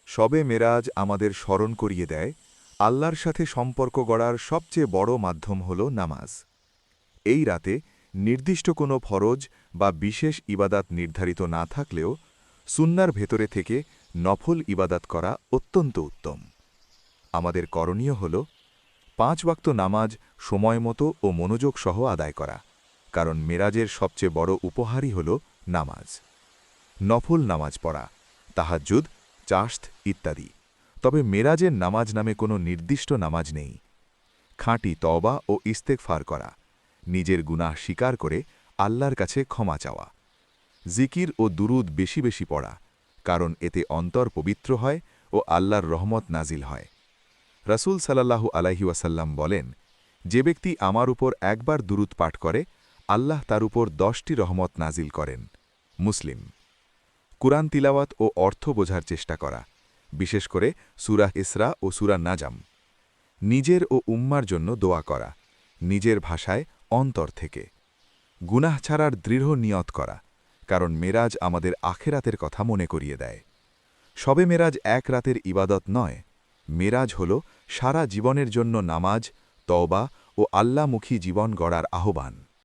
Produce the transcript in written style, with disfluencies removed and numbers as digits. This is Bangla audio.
শবে মেরাজ আমাদের স্মরণ করিয়ে দেয় আল্লাহর সাথে সম্পর্ক গড়ার সবচেয়ে বড় মাধ্যম হল নামাজ। এই রাতে নির্দিষ্ট কোনো ফরজ বা বিশেষ ইবাদাত নির্ধারিত না থাকলেও সুন্নার ভেতরে থেকে নফল ইবাদাত করা অত্যন্ত উত্তম। আমাদের করণীয় হল ৫ ওয়াক্ত নামাজ সময়মতো ও মনোযোগ সহ আদায় করা, কারণ মেরাজের সবচেয়ে বড় উপহারই হল নামাজ। নফল নামাজ পড়া, তাহাজ্জুদ, চাশত ইত্যাদি। তবে মেরাজের নামাজ নামে কোনো নির্দিষ্ট নামাজ নেই। খাঁটি তওবা ও ইস্তেগফার করা, নিজের গুনাহ স্বীকার করে আল্লাহর কাছে ক্ষমা চাওয়া, জিকির ও দুরুদ বেশি বেশি পড়া, কারণ এতে অন্তর পবিত্র হয় ও আল্লাহর রহমত নাজিল হয়। রাসূল সাল্লাল্লাহু আলাইহি ওয়াসাল্লাম বলেন, যে ব্যক্তি আমার উপর একবার দুরুদ পাঠ করে আল্লাহ তার উপর 10টি রহমত নাজিল করেন। মুসলিম। কুরআন তিলাওয়াত ও অর্থ বোঝার চেষ্টা করা, বিশেষ করে সূরা ইসরা ও সূরা নাজম। নিজের ও উম্মার জন্য দোয়া করা, নিজের ভাষায় অন্তর থেকে। গুনাহ ছাড়ার দৃঢ় নিয়ত করা, কারণ মেরাজ আমাদের আখেরাতের কথা মনে করিয়ে দেয়। শবে মেরাজ এক রাতের ইবাদত নয়, মেরাজ হল সারা জীবনের জন্য নামাজ, তওবা ও আল্লাহমুখী জীবন গড়ার আহ্বান।